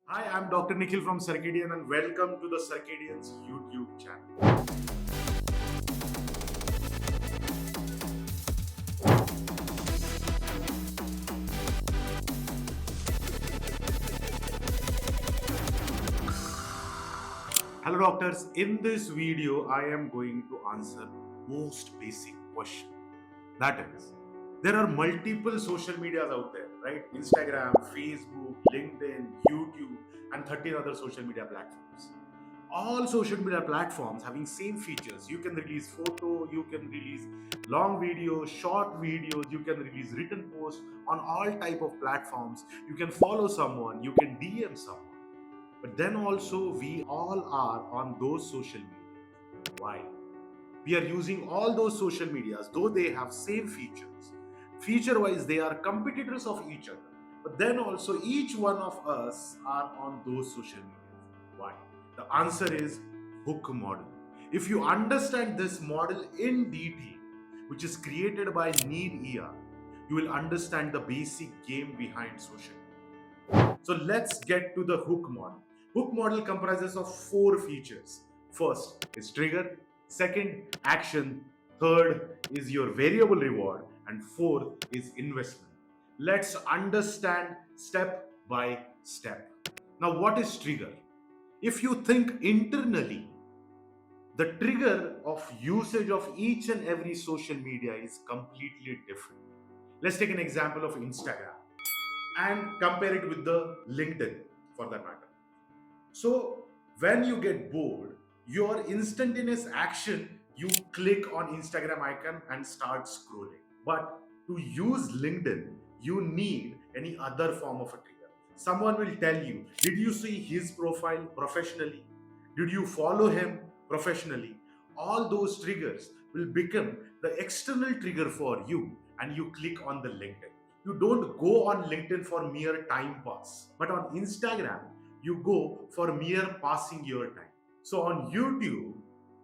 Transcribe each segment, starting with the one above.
Hi, I'm Dr. Nikhil from Circadian and welcome to the Circadian's YouTube channel. Hello doctors, in this video I am going to answer most basic question. That is, there are multiple social medias out there, right? Instagram, Facebook, LinkedIn, YouTube and 13 other social media platforms. All social media platforms having same features. You can release photo, you can release long videos, short videos, you can release written posts on all type of platforms. You can follow someone, you can DM someone. But then also we all are on those social media. Why? We are using all those social medias, though they have same features. Feature wise they are competitors of each other, but then also each one of us are on those social medias. Why? The answer is hook model. If you understand this model in detail, which is created by Need ER, you will understand the basic game behind social media. So let's get to the hook model. Hook model comprises of four features. First is trigger, second action, third is your variable reward, and fourth is investment. Let's understand step by step. Now, what is trigger? If you think internally, the trigger of usage of each and every social media is completely different. Let's take an example of Instagram and compare it with the LinkedIn for that matter. So when you get bored, your instantaneous action, you click on Instagram icon and start scrolling. But to use LinkedIn, you need any other form of a trigger. Someone will tell you, did you see his profile professionally? Did you follow him professionally? All those triggers will become the external trigger for you and you click on the LinkedIn. You don't go on LinkedIn for mere time pass, but on Instagram, you go for mere passing your time. So on YouTube,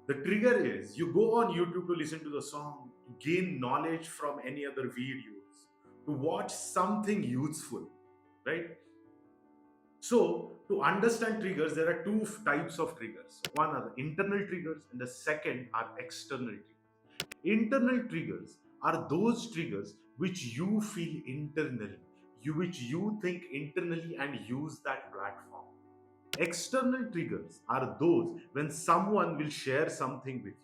the trigger is you go on YouTube to listen to the song, to gain knowledge from any other videos, to watch something useful, right? So to understand triggers, there are two types of triggers. One are the internal triggers, and the second are external triggers. Internal triggers are those triggers which you feel internally, which you think internally and use that platform. External triggers are those when someone will share something with you.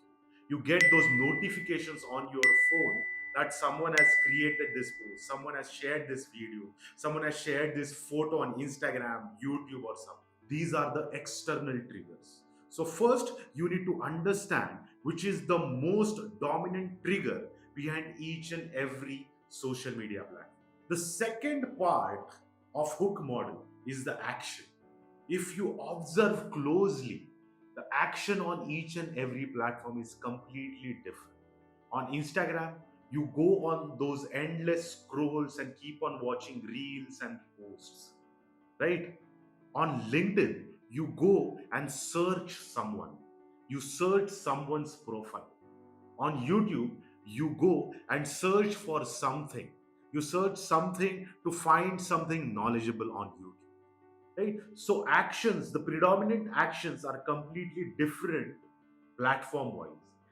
You get those notifications on your phone that someone has created this post, someone has shared this video, someone has shared this photo on Instagram, YouTube, or something. These are the external triggers. So, first, you need to understand which is the most dominant trigger behind each and every social media platform. The second part of hook model is the action. If you observe closely, the action on each and every platform is completely different. On Instagram, you go on those endless scrolls and keep on watching reels and posts, right? On LinkedIn, you go and search someone. You search someone's profile. On YouTube, you go and search for something. You search something to find something knowledgeable on YouTube, right? So actions, the predominant actions are completely different platform wise.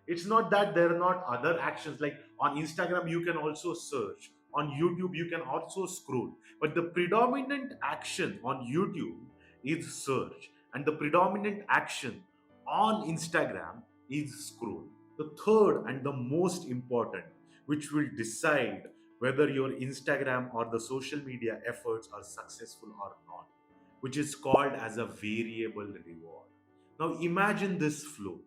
It's not that there are not other actions, like on Instagram you can also search, on YouTube you can also scroll, but the predominant action on YouTube is search, and the predominant action on Instagram is scroll. The third and the most important, which will decide whether your Instagram or the social media efforts are successful or not, which is called as a variable reward. Now imagine this flow.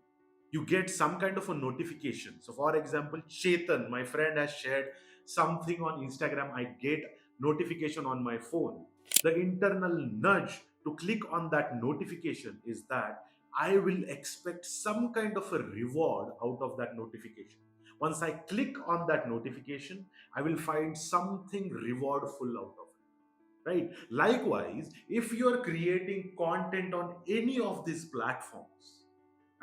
You get some kind of a notification. So for example, Chetan, my friend, has shared something on Instagram. I get notification on my phone. The internal nudge to click on that notification is that I will expect some kind of a reward out of that notification. Once I click on that notification, I will find something rewardful out of it, right? Likewise, if you are creating content on any of these platforms,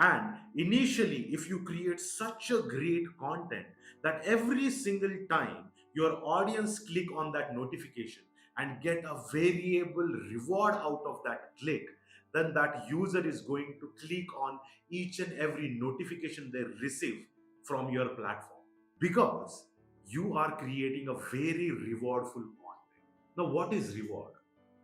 and initially if you create such a great content that every single time your audience click on that notification and get a variable reward out of that click, then that user is going to click on each and every notification they receive from your platform, because you are creating a very rewardful content. Now, what is reward?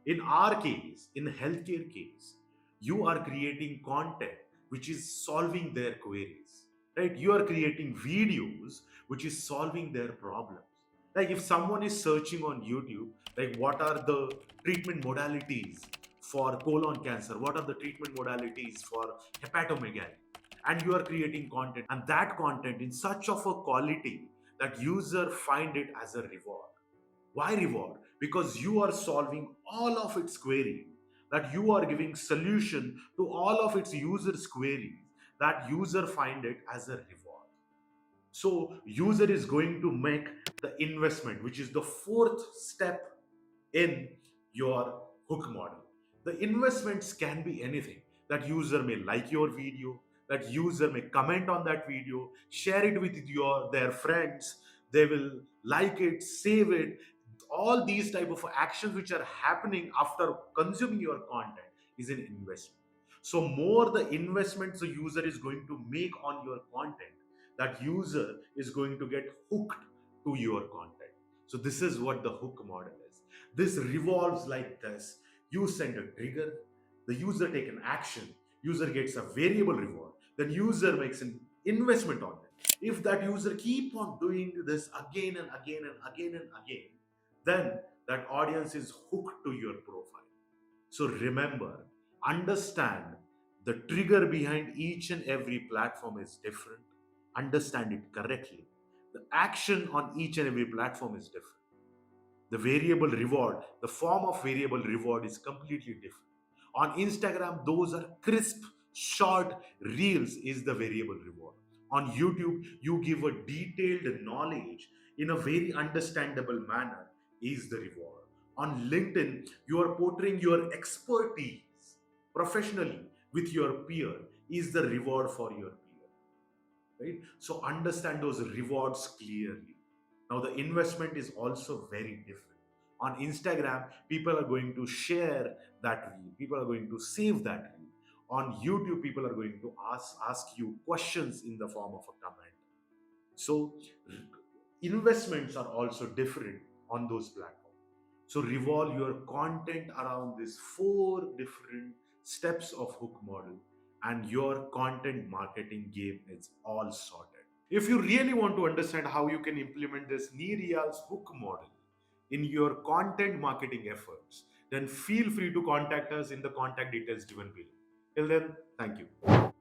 In our case, in healthcare case, you are creating content which is solving their queries, right? You are creating videos which is solving their problems. Like if someone is searching on YouTube, like what are the treatment modalities for colon cancer, what are the treatment modalities for hepatomegaly, and you are creating content, and that content in such of a quality that user find it as a reward. Why reward? Because you are solving all of its queries, that you are giving solution to all of its users queries, that user find it as a reward. So user is going to make the investment, which is the fourth step in your hook model. The investments can be anything. That user may like your video, that user may comment on that video, share it with their friends, they will like it, save it. All these type of actions which are happening after consuming your content is an investment. So more the investments the user is going to make on your content, that user is going to get hooked to your content. So this is what the hook model is. This revolves like this. You send a trigger, the user take an action, user gets a variable reward, then user makes an investment on it. If that user keep on doing this again and again and again and again, then that audience is hooked to your profile. So remember, understand the trigger behind each and every platform is different. Understand it correctly. The action on each and every platform is different. The variable reward, the form of variable reward is completely different. On Instagram, those are crisp, short reels is the variable reward. On YouTube, you give a detailed knowledge in a very understandable manner is the reward. On LinkedIn, you are portraying your expertise professionally with your peer is the reward for your peer, right? So understand those rewards clearly. Now the investment is also very different. On Instagram, people are going to share that reel, people are going to save that reel. On YouTube, people are going to ask you questions in the form of a comment. So investments are also different on those platforms. So revolve your content around these four different steps of hook model, and your content marketing game is all sorted. If you really want to understand how you can implement this Nereal's hook model in your content marketing efforts, then feel free to contact us in the contact details given below. Till then, thank you.